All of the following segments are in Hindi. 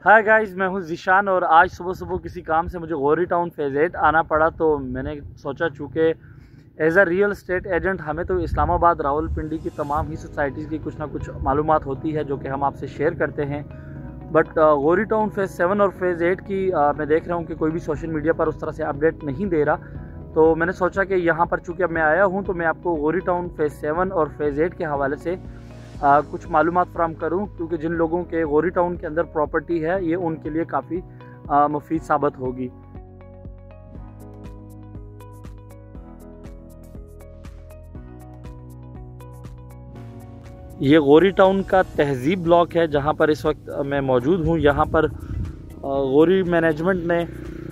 हाय गाइस, मैं हूं ज़ीशान और आज सुबह सुबह किसी काम से मुझे गौरी टाउन फेज़ 8 आना पड़ा। तो मैंने सोचा चूँकि as a real estate agent हमें तो इस्लामाबाद रावलपिंडी की तमाम ही सोसाइटीज़ की कुछ ना कुछ मालूमात होती है जो कि हम आपसे शेयर करते हैं। बट गौरी टाउन फेज़ 7 और फेज़ 8 की मैं देख रहा हूँ कि कोई भी सोशल मीडिया पर उस तरह से अपडेट नहीं दे रहा। तो मैंने सोचा कि यहाँ पर चूँकि अब मैं आया हूँ तो मैं आपको गौरी टाउन फेज़ 7 और फेज़ 8 के हवाले से कुछ मालूमात फराहम करूं, क्योंकि जिन लोगों के गौरी टाउन के अंदर प्रॉपर्टी है ये उनके लिए काफ़ी मुफीद साबित होगी। ये गौरी टाउन का तहजीब ब्लॉक है जहां पर इस वक्त मैं मौजूद हूं। यहां पर गौरी मैनेजमेंट ने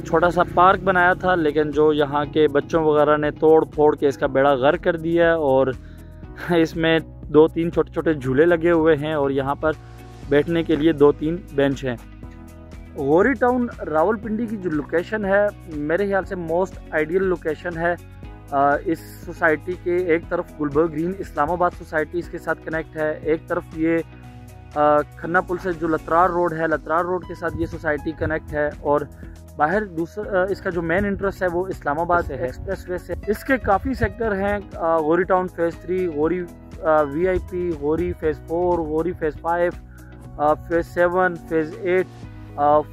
छोटा सा पार्क बनाया था, लेकिन जो यहाँ के बच्चों वगैरह ने तोड़ फोड़ के इसका बेड़ा गर्क कर दिया है और इसमें 2-3 छोटे छोटे झूले लगे हुए हैं और यहाँ पर बैठने के लिए 2-3 बेंच हैं। गौरी टाउन रावलपिंडी की जो लोकेशन है मेरे ख्याल से मोस्ट आइडियल लोकेशन है। इस सोसाइटी के एक तरफ गुलबर्ग ग्रीन इस्लामाबाद सोसाइटी इसके साथ कनेक्ट है, एक तरफ ये खन्ना पुल से जो लतरार रोड है, लतरार रोड के साथ ये सोसाइटी कनेक्ट है और बाहर दूसरा इसका जो मेन इंटरेस्ट है वो इस्लामाबाद से है, एक्सप्रेसवे से। इसके काफ़ी सेक्टर हैं, Gauri town phase 3, Gauri VIP, Gauri phase 4, Gauri phase 5, phase 7, phase 8,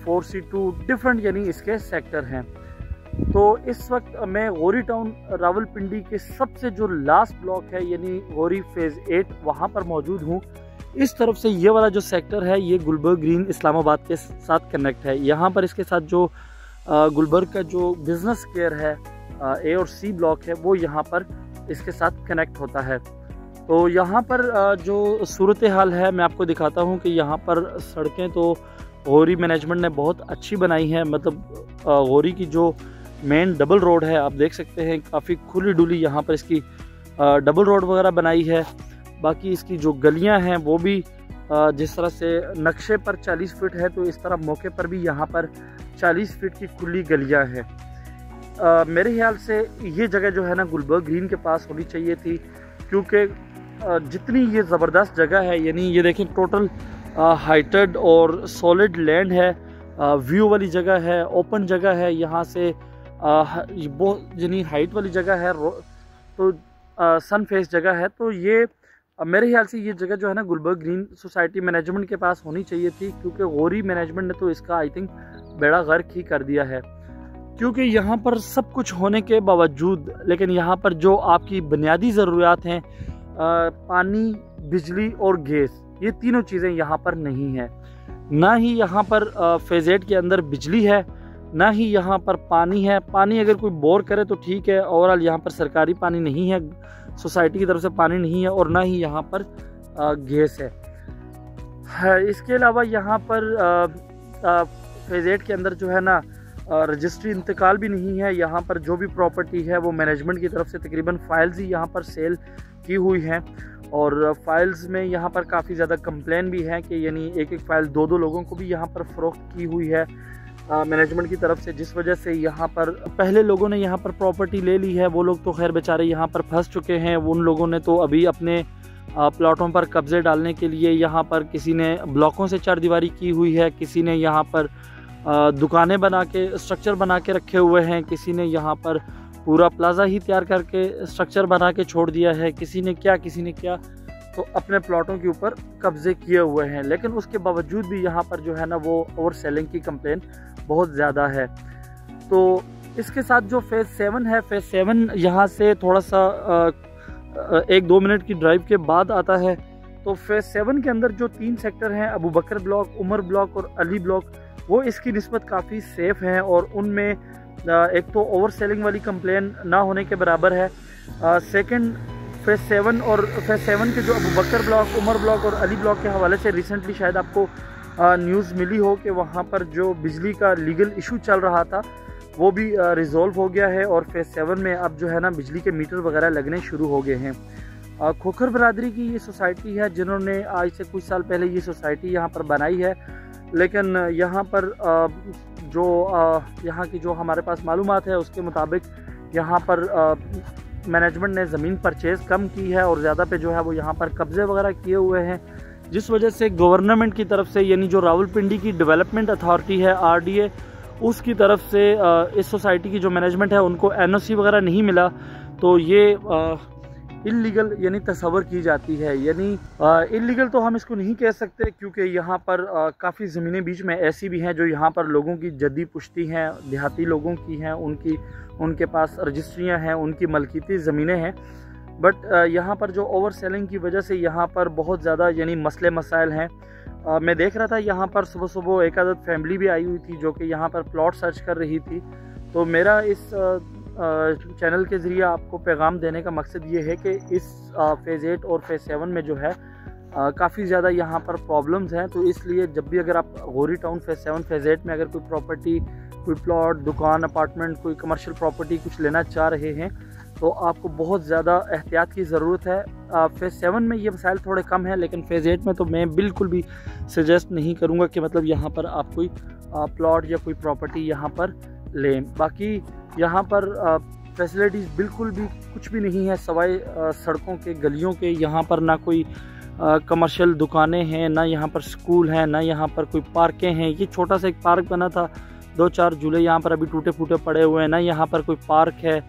4C2 different यानी इसके सेक्टर हैं। तो इस वक्त मैं गौरी टाउन रावलपिंडी के सबसे जो लास्ट ब्लॉक है यानी गौरी फेज़ 8 वहाँ पर मौजूद हूँ। इस तरफ से ये वाला जो सेक्टर है ये गुलबर्ग ग्रीन इस्लामाबाद के साथ कनेक्ट है। यहाँ पर इसके साथ जो गुलबर्ग का जो बिज़नेस स्क्वायर है A और C ब्लॉक है वो यहाँ पर इसके साथ कनेक्ट होता है। तो यहाँ पर जो सूरत हाल है मैं आपको दिखाता हूँ कि यहाँ पर सड़कें तो गौरी मैनेजमेंट ने बहुत अच्छी बनाई हैं। मतलब गौरी की जो मेन डबल रोड है आप देख सकते हैं, काफ़ी खुली डुली यहाँ पर इसकी डबल रोड वगैरह बनाई है। बाकी इसकी जो गलियाँ हैं वो भी जिस तरह से नक्शे पर 40 फीट है तो इस तरह मौके पर भी यहाँ पर 40 फीट की खुली गलियाँ हैं। मेरे ख्याल से ये जगह जो है ना गुलबर्ग ग्रीन के पास होनी चाहिए थी, क्योंकि जितनी ये ज़बरदस्त जगह है यानी ये देखें टोटल हाइटेड और सॉलिड लैंड है, व्यू वाली जगह है, ओपन जगह है, यहाँ से बहुत यानी हाइट वाली जगह है, तो सन फेस जगह है। तो ये मेरे ख्याल से ये जगह जो है ना गुलबर्ग ग्रीन सोसाइटी मैनेजमेंट के पास होनी चाहिए थी, क्योंकि गौरी मैनेजमेंट ने तो इसका आई थिंक बेड़ा गर्क ही कर दिया है। क्योंकि यहाँ पर सब कुछ होने के बावजूद लेकिन यहाँ पर जो आपकी बुनियादी ज़रूरियात हैं पानी, बिजली और गैस, ये तीनों चीज़ें यहाँ पर नहीं है। ना ही यहाँ पर फेज़ 8 के अंदर बिजली है, ना ही यहाँ पर पानी है। पानी अगर कोई बोर करे तो ठीक है, ओवरऑल यहाँ पर सरकारी पानी नहीं है, सोसाइटी की तरफ से पानी नहीं है और ना ही यहाँ पर गैस है। इसके अलावा यहाँ पर फेज़ 8 के अंदर जो है ना रजिस्ट्री इंतकाल भी नहीं है। यहाँ पर जो भी प्रॉपर्टी है वो मैनेजमेंट की तरफ से तकरीबन फाइल्स ही यहाँ पर सेल की हुई हैं और फाइल्स में यहाँ पर काफ़ी ज़्यादा कंप्लेन भी है कि यानी एक फाइल 2-2 लोगों को भी यहाँ पर फ़रोख्त की हुई है मैनेजमेंट की तरफ से, जिस वजह से यहाँ पर पहले लोगों ने यहाँ पर प्रॉपर्टी ले ली है, वो लोग तो खैर बेचारे यहाँ पर फंस चुके हैं। उन लोगों ने तो अभी अपने प्लॉटों पर कब्जे डालने के लिए यहाँ पर किसी ने ब्लॉकों से चारदीवारी की हुई है, किसी ने यहाँ पर दुकानें बना के स्ट्रक्चर बना के रखे हुए हैं, किसी ने यहाँ पर पूरा प्लाजा ही तैयार करके स्ट्रक्चर बना के छोड़ दिया है, किसी ने क्या तो अपने प्लॉटों के ऊपर कब्जे किए हुए हैं। लेकिन उसके बावजूद भी यहाँ पर जो है ना वो ओवर सेलिंग की कंप्लेन बहुत ज़्यादा है। तो इसके साथ जो फेज़ 7 है, फेज़ 7 यहाँ से थोड़ा सा 1-2 मिनट की ड्राइव के बाद आता है। तो फेज़ 7 के अंदर जो 3 सेक्टर हैं, अबू बकर ब्लॉक, उमर ब्लॉक और अली ब्लॉक, वो इसकी निस्बत काफ़ी सेफ़ हैं और उनमें एक तो ओवर सेलिंग वाली कंप्लेन ना होने के बराबर है। सेकंड फेज़ 7 और फेज़ 7 के जो अबू बकर ब्लॉक, उमर ब्लॉक और अली ब्लॉक के हवाले से रिसेंटली शायद आपको न्यूज़ मिली हो कि वहाँ पर जो बिजली का लीगल इशू चल रहा था वो भी रिज़ॉल्व हो गया है और फेज़ 7 में अब जो है ना बिजली के मीटर वगैरह लगने शुरू हो गए हैं। खोखर बरादरी की ये सोसाइटी है जिन्होंने आज से कुछ साल पहले ये सोसाइटी यहाँ पर बनाई है, लेकिन यहाँ पर जो यहाँ की जो हमारे पास मालूमात है उसके मुताबिक यहाँ पर मैनेजमेंट ने ज़मीन परचेज़ कम की है और ज़्यादा पे जो है वो यहाँ पर कब्ज़े वगैरह किए हुए हैं। जिस वजह से गवर्नमेंट की तरफ से, यानी जो रावलपिंडी की डेवलपमेंट अथॉरिटी है RDA, उसकी तरफ से इस सोसाइटी की जो मैनेजमेंट है उनको NOC वगैरह नहीं मिला। तो ये इल्लीगल यानी तस्वर की जाती है। यानी इल्लीगल तो हम इसको नहीं कह सकते, क्योंकि यहाँ पर काफ़ी ज़मीनें बीच में ऐसी भी हैं जो यहाँ पर लोगों की जद्दी पुश्ती हैं, देहाती लोगों की हैं, उनके पास रजिस्ट्रियाँ हैं, उनकी मलकीती ज़मीनें हैं। बट यहाँ पर जो ओवर सेलिंग की वजह से यहाँ पर बहुत ज़्यादा यानी मसले मसाइल हैं। मैं देख रहा था यहाँ पर सुबह सुबह एक आदत फैमिली भी आई हुई थी जो कि यहाँ पर प्लॉट सर्च कर रही थी। तो मेरा इस चैनल के ज़रिए आपको पैगाम देने का मकसद ये है कि इस फ़ेज़ 8 और फ़ेज़ 7 में जो है काफ़ी ज़्यादा यहाँ पर प्रॉब्लम्स हैं। तो इसलिए जब भी अगर आप गौरी टाउन फ़ेज़ 7 फ़ेज़ 8 में अगर कोई प्रॉपर्टी, कोई प्लॉट, दुकान, अपार्टमेंट, कोई कमर्शियल प्रॉपर्टी कुछ लेना चाह रहे हैं तो आपको बहुत ज़्यादा एहतियात की ज़रूरत है। फ़ेज़ 7 में ये मसाइल थोड़े कम हैं, लेकिन फ़ेज़ 8 में तो मैं बिल्कुल भी सजेस्ट नहीं करूँगा कि मतलब यहाँ पर आप कोई प्लॉट या कोई प्रॉपर्टी यहाँ पर लें। बाकी यहाँ पर फैसिलिटीज़ बिल्कुल भी कुछ भी नहीं है सिवाय सड़कों के, गलियों के। यहाँ पर ना कोई कमर्शियल दुकानें हैं, ना यहाँ पर स्कूल हैं, ना यहाँ पर कोई पार्कें हैं। ये छोटा सा एक पार्क बना था, 2-4 झूले यहाँ पर अभी टूटे फूटे पड़े हुए हैं। ना यहाँ पर कोई पार्क है,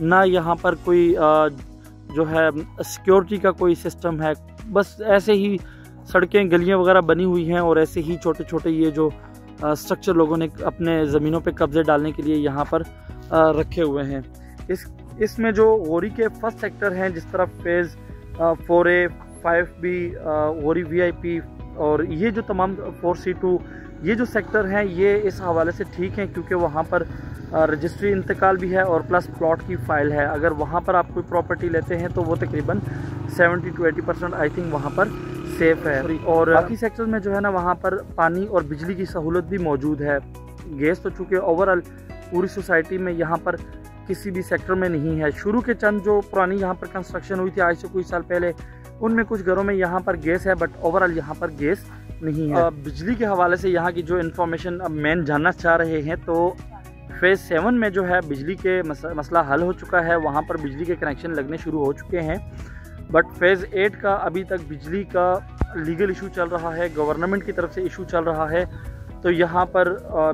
ना यहाँ पर कोई जो है सिक्योरिटी का कोई सिस्टम है। बस ऐसे ही सड़कें, गलियाँ वगैरह बनी हुई हैं और ऐसे ही छोटे छोटे ये जो स्ट्रक्चर लोगों ने अपने ज़मीनों पे कब्ज़े डालने के लिए यहाँ पर रखे हुए हैं। इसमें जो गौरी के फर्स्ट सेक्टर हैं, जिस तरह phase 4A, 5B, Gauri VIP और ये जो तमाम 4C2 ये जो सेक्टर हैं, ये इस हवाले से ठीक हैं क्योंकि वहाँ पर रजिस्ट्री इंतकाल भी है और प्लस प्लॉट की फ़ाइल है। अगर वहाँ पर आप कोई प्रॉपर्टी लेते हैं तो वो तकरीबन 70 to 80% आई थिंक वहाँ पर सेफ़ है। और बाकी सेक्टर में जो है ना, वहाँ पर पानी और बिजली की सहूलत भी मौजूद है। गैस तो चूँकि ओवरऑल पूरी सोसाइटी में यहाँ पर किसी भी सेक्टर में नहीं है। शुरू के चंद जो पुरानी यहाँ पर कंस्ट्रक्शन हुई थी आज से कुछ साल पहले, उनमें कुछ घरों में यहाँ पर गैस है, बट ओवरऑल यहाँ पर गैस नहीं है। बिजली के हवाले से यहाँ की जो इन्फॉर्मेशन अब मेन जानना चाह रहे हैं, तो फ़ेज़ 7 में जो है बिजली के मसला हल हो चुका है, वहाँ पर बिजली के कनेक्शन लगने शुरू हो चुके हैं। बट फ़ेज़ 8 का अभी तक बिजली का लीगल इशू चल रहा है, गवर्नमेंट की तरफ से इशू चल रहा है। तो यहाँ पर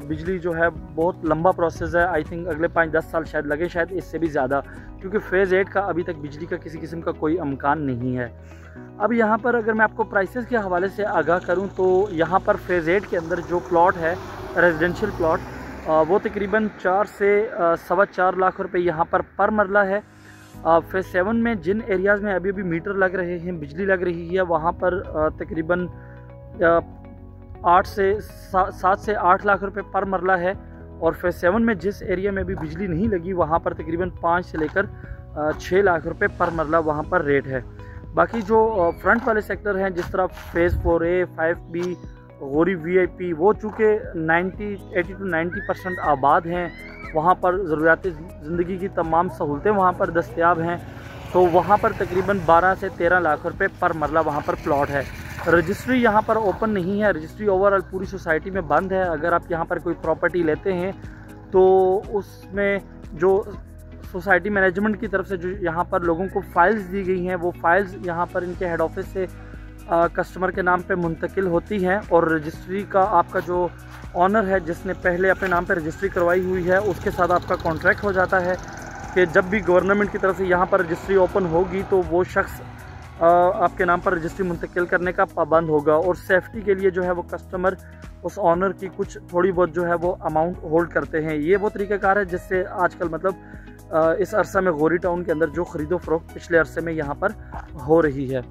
बिजली जो है बहुत लंबा प्रोसेस है। आई थिंक अगले 5-10 साल शायद लगे, शायद इससे भी ज़्यादा, क्योंकि फ़ेज़ 8 का अभी तक बिजली का किसी किस्म का कोई इम्कान नहीं है। अब यहाँ पर अगर मैं आपको प्राइसेस के हवाले से आगाह करूँ तो यहाँ पर फ़ेज़ 8 के अंदर जो प्लॉट है, रेजिडेंशियल प्लॉट, वो तकरीबन 4 से 4.25 लाख रुपए यहाँ पर मरला है। फ़ेज़ 7 में जिन एरियाज़ में अभी मीटर लग रहे हैं, बिजली लग रही है, वहाँ पर तकरीबन 7 से 8 लाख रुपए पर मरला है। और फ़ेज़ 7 में जिस एरिया में अभी बिजली नहीं लगी, वहाँ पर तकरीबन 5 से लेकर 6 लाख रुपए पर मरला वहाँ पर रेट है। बाकी जो फ्रंट वाले सेक्टर हैं, जिस तरह phase 4A, 5B, Gauri VIP, वो चूँकि 80 to 90% आबाद हैं, वहाँ पर ज़रूरियात ज़िंदगी की तमाम सहूलतें वहाँ पर दस्तयाब हैं। तो वहाँ पर तकरीबन 12 से 13 लाख रुपए पर मरला वहाँ पर प्लॉट है। रजिस्ट्री यहाँ पर ओपन नहीं है, रजिस्ट्री ओवरऑल पूरी सोसाइटी में बंद है। अगर आप यहाँ पर कोई प्रॉपर्टी लेते हैं तो उसमें जो सोसाइटी मैनेजमेंट की तरफ से जो यहाँ पर लोगों को फ़ाइल्स दी गई हैं, वो फ़ाइल्स यहाँ पर इनके हेड ऑफिस से कस्टमर के नाम पे मुंतकिल होती हैं। और रजिस्ट्री का आपका जो ऑनर है, जिसने पहले अपने नाम पे रजिस्ट्री करवाई हुई है, उसके साथ आपका कॉन्ट्रैक्ट हो जाता है कि जब भी गवर्नमेंट की तरफ से यहाँ पर रजिस्ट्री ओपन होगी तो वो शख्स आपके नाम पर रजिस्ट्री मुंतकिल करने का पाबंद होगा। और सेफ्टी के लिए जो है वो कस्टमर उस ऑनर की कुछ थोड़ी बहुत जो है वो अमाउंट होल्ड करते हैं। ये वो तरीक़ाकार है जिससे आजकल मतलब इस अरसा में गौरी टाउन के अंदर जो ख़रीदो फ़रोख्त पिछले अरसे में यहाँ पर हो रही है।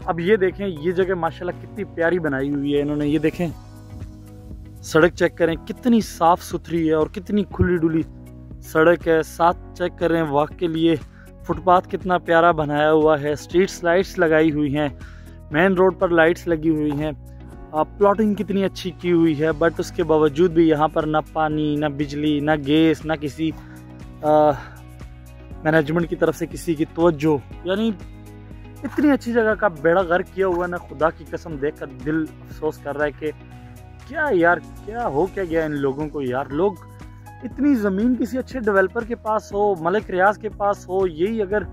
अब ये देखें, ये जगह माशाल्लाह कितनी प्यारी बनाई हुई है इन्होंने। ये देखें, सड़क चेक करें कितनी साफ़ सुथरी है और कितनी खुली डुली सड़क है। साथ चेक करें वॉक के लिए फुटपाथ कितना प्यारा बनाया हुआ है। स्ट्रीट्स लाइट्स लगाई हुई हैं, मेन रोड पर लाइट्स लगी हुई हैं। प्लॉटिंग कितनी अच्छी की हुई है, बट उसके बावजूद भी यहाँ पर ना पानी, ना बिजली, ना गैस, ना किसी मैनेजमेंट की तरफ से किसी की तवज्जो। यानी इतनी अच्छी जगह का बेड़ा गर्क किया हुआ ना, खुदा की कसम देखकर दिल अफसोस कर रहा है कि क्या यार, क्या हो क्या गया इन लोगों को यार। लोग इतनी ज़मीन किसी अच्छे डेवलपर के पास हो, मलिक रियाज के पास हो, यही अगर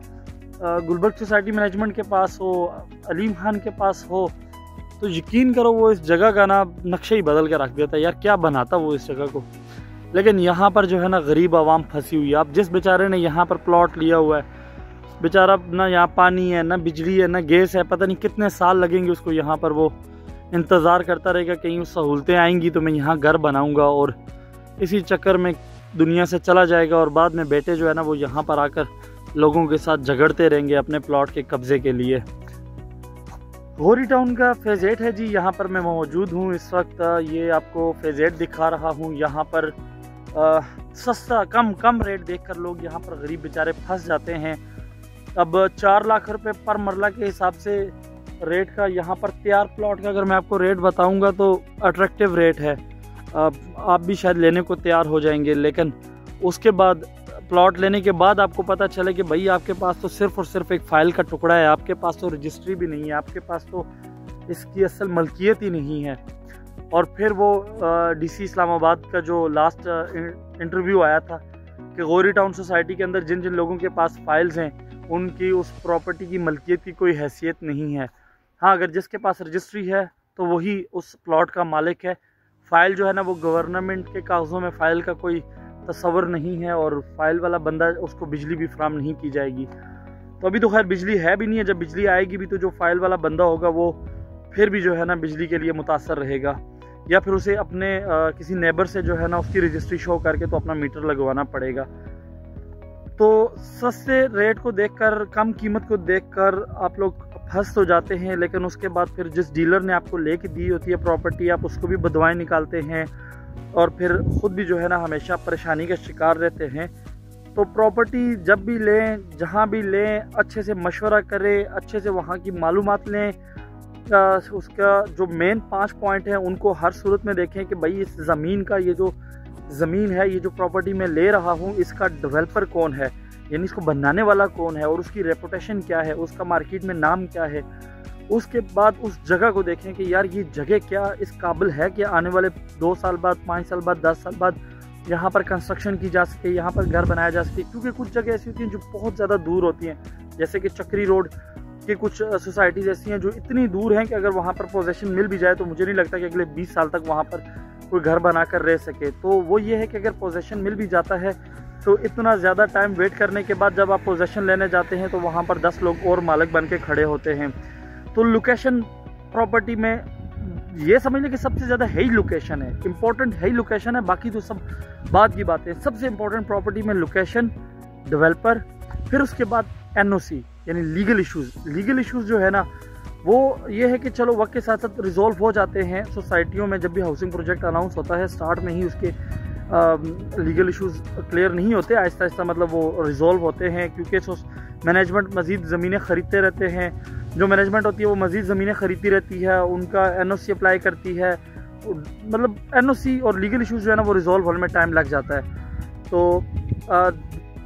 गुलबर्ग सोसाइटी मैनेजमेंट के पास हो, अलीम खान के पास हो, तो यकीन करो वो इस जगह का ना नक्शा ही बदल के रख देता यार। क्या बनाता वो इस जगह को। लेकिन यहाँ पर जो है ना गरीब आवाम फंसी हुई है। अब जिस बेचारे ने यहाँ पर प्लॉट लिया हुआ है, बेचारा ना यहाँ पानी है, ना बिजली है, ना गैस है, पता नहीं कितने साल लगेंगे उसको यहाँ पर। वो इंतज़ार करता रहेगा कहीं सहूलतें आएंगी तो मैं यहाँ घर बनाऊँगा, और इसी चक्कर में दुनिया से चला जाएगा। और बाद में बेटे जो है ना वो यहाँ पर आकर लोगों के साथ झगड़ते रहेंगे अपने प्लॉट के कब्ज़े के लिए। गौरी टाउन का फेज़ 8 है जी, यहाँ पर मैं मौजूद हूँ इस वक्त। ये आपको फेज़ 8 दिखा रहा हूँ। यहाँ पर सस्ता कम रेट देखकर लोग यहाँ पर गरीब बेचारे फंस जाते हैं। अब 4 लाख रुपए पर मरला के हिसाब से रेट का यहाँ पर तैयार प्लॉट का अगर मैं आपको रेट बताऊँगा तो अट्रैक्टिव रेट है। आप भी शायद लेने को तैयार हो जाएंगे, लेकिन उसके बाद प्लॉट लेने के बाद आपको पता चले कि भाई आपके पास तो सिर्फ और सिर्फ एक फ़ाइल का टुकड़ा है, आपके पास तो रजिस्ट्री भी नहीं है, आपके पास तो इसकी असल मलकियत ही नहीं है। और फिर वो डीसी इस्लामाबाद का जो लास्ट इंटरव्यू आया था कि गौरी टाउन सोसाइटी के अंदर जिन जिन लोगों के पास फाइल्स हैं उनकी उस प्रॉपर्टी की मलकियत की कोई हैसियत नहीं है। हाँ, अगर जिसके पास रजिस्ट्री है तो वही उस प्लॉट का मालिक है। फ़ाइल जो है ना वो गवर्नमेंट के कागज़ों में फ़ाइल का कोई तस्वर नहीं है, और फाइल वाला बंदा उसको बिजली भी फराहम नहीं की जाएगी। तो अभी तो खैर बिजली है भी नहीं है, जब बिजली आएगी भी तो जो फाइल वाला बंदा होगा वो फिर भी जो है ना बिजली के लिए मुतासर रहेगा, या फिर उसे अपने किसी नेबर से जो है ना उसकी रजिस्ट्री शो करके तो अपना मीटर लगवाना पड़ेगा। तो सस्ते रेट को देखकर, कम कीमत को देखकर आप लोग फंस तो जाते हैं, लेकिन उसके बाद फिर जिस डीलर ने आपको लेके दी होती है प्रॉपर्टी, आप उसको भी बदवाएं निकालते हैं और फिर ख़ुद भी जो है ना हमेशा परेशानी का शिकार रहते हैं। तो प्रॉपर्टी जब भी लें, जहाँ भी लें, अच्छे से मशवरा करें, अच्छे से वहाँ की मालूमात लें। उसका जो मेन 5 पॉइंट हैं उनको हर सूरत में देखें कि भाई इस ज़मीन का, ये जो ज़मीन है, ये जो प्रॉपर्टी मैं ले रहा हूँ, इसका डेवलपर कौन है, यानी इसको बनाने वाला कौन है, और उसकी रेपुटेशन क्या है, उसका मार्केट में नाम क्या है। उसके बाद उस जगह को देखें कि यार ये जगह क्या इस काबिल है कि आने वाले 2 साल बाद, 5 साल बाद, 10 साल बाद यहाँ पर कंस्ट्रक्शन की जा सके, यहाँ पर घर बनाया जा सके। क्योंकि कुछ जगह ऐसी होती हैं जो बहुत ज़्यादा दूर होती हैं, जैसे कि चक्री रोड की कुछ सोसाइटीज़ ऐसी हैं जो इतनी दूर हैं कि अगर वहाँ पर पोजेसन मिल भी जाए तो मुझे नहीं लगता कि अगले 20 साल तक वहाँ पर कोई घर बना कर रह सके। तो वो ये है कि अगर पोजेसन मिल भी जाता है तो इतना ज़्यादा टाइम वेट करने के बाद जब आप पोजेसन लेने जाते हैं तो वहाँ पर 10 लोग और मालिक बन के खड़े होते हैं। तो लोकेशन प्रॉपर्टी में ये समझ लें कि सबसे ज़्यादा है ही लोकेशन है, इम्पोर्टेंट है ही लोकेशन है, बाकी तो सब बात की बातें। सबसे इम्पोर्टेंट प्रॉपर्टी में लोकेशन, डेवलपर, फिर उसके बाद एनओसी यानी लीगल इश्यूज़। लीगल इश्यूज़ जो है ना वो ये है कि चलो वक्त के साथ साथ रिजॉल्व हो जाते हैं। सोसाइटियों में जब भी हाउसिंग प्रोजेक्ट अनाउंस होता है स्टार्ट में ही उसके लीगल इश्यूज़ क्लियर नहीं होते, आहिस्ता आहिस्ता मतलब वो रिजॉल्व होते हैं, क्योंकि मैनेजमेंट मज़ीद ज़मीनें ख़रीदते रहते हैं। जो मैनेजमेंट होती है वो मज़ीद ज़मीनें ख़रीदती रहती है, उनका एनओसी अप्लाई करती है, मतलब एनओसी और लीगल इश्यूज़ जो है ना वो रिजॉल्व होने में टाइम लग जाता है। तो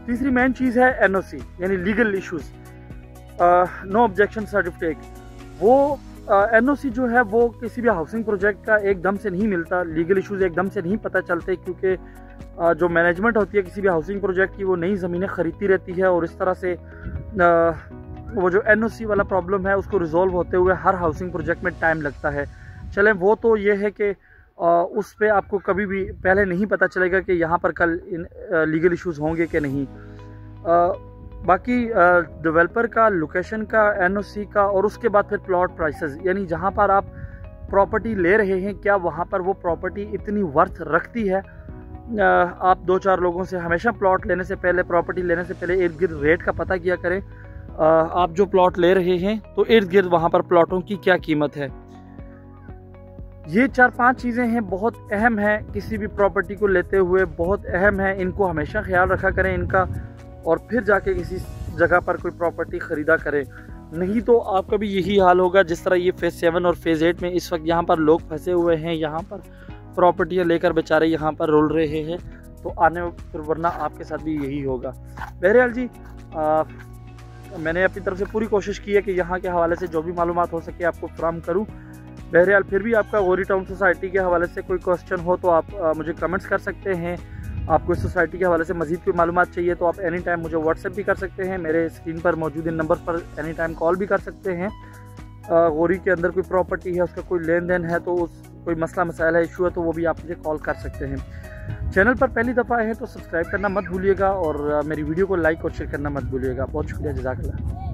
तीसरी मेन चीज़ है एनओसी यानी legal issues, no objection certificate. वो एनओसी जो है वो किसी भी हाउसिंग प्रोजेक्ट का एकदम से नहीं मिलता, लीगल इश्यूज़ एकदम से नहीं पता चलते, क्योंकि जो मैनेजमेंट होती है किसी भी हाउसिंग प्रोजेक्ट की वो नई ज़मीनें ख़रीदती रहती है, और इस तरह से वो जो एनओसी वाला प्रॉब्लम है उसको रिजॉल्व होते हुए हर हाउसिंग प्रोजेक्ट में टाइम लगता है। चलें वो तो ये है कि उस पर आपको कभी भी पहले नहीं पता चलेगा कि यहाँ पर कल लीगल इश्यूज़ होंगे कि नहीं। बाकी डेवलपर का, लोकेशन का, एनओसी का, और उसके बाद फिर प्लॉट प्राइसेस, यानी जहाँ पर आप प्रॉपर्टी ले रहे हैं क्या वहाँ पर वो प्रॉपर्टी इतनी वर्थ रखती है। आप 2-4 लोगों से हमेशा प्लॉट लेने से पहले, प्रॉपर्टी लेने से पहले इर्द गिर्द रेट का पता किया करें। आप जो प्लॉट ले रहे हैं तो इर्द गिर्द वहाँ पर प्लॉटों की क्या कीमत है। ये 4-5 चीज़ें हैं, बहुत अहम है किसी भी प्रॉपर्टी को लेते हुए, बहुत अहम है। इनको हमेशा ख्याल रखा करें इनका, और फिर जाके किसी जगह पर कोई प्रॉपर्टी ख़रीदा करें। नहीं तो आपका भी यही हाल होगा जिस तरह ये फेज़ 7 और फेज़ 8 में इस वक्त यहाँ पर लोग फंसे हुए हैं, यहाँ पर प्रॉपर्टियाँ लेकर बेचारे यहाँ पर रुल रहे हैं। तो आने फिर वरना आपके साथ भी यही होगा। बहरहाल जी, मैंने अपनी तरफ से पूरी कोशिश की है कि यहाँ के हवाले से जो भी मालूमात हो सके आपको फ्राहम करूँ। बहरहाल फिर भी आपका गौरी टाउन सोसाइटी के हवाले से कोई क्वेश्चन हो तो आप मुझे कमेंट्स कर सकते हैं। आपको इस सोसाइटी के हवाले से मज़ीद कोई मालूमात चाहिए तो आप एनी टाइम मुझे व्हाट्सएप भी कर सकते हैं। मेरे स्क्रीन पर मौजूद इन नंबर पर एनी टाइम कॉल भी कर सकते हैं। गौरी के अंदर कोई प्रॉपर्टी है, उसका कोई लेन देन है, तो उस कोई मसला मसाइल है, इशू है, तो वो भी आप मुझे कॉल कर सकते हैं। चैनल पर पहली दफ़ा है तो सब्सक्राइब करना मत भूलिएगा और मेरी वीडियो को लाइक और शेयर करना मत भूलिएगा। बहुत शुक्रिया, जज़ाकल्लाह।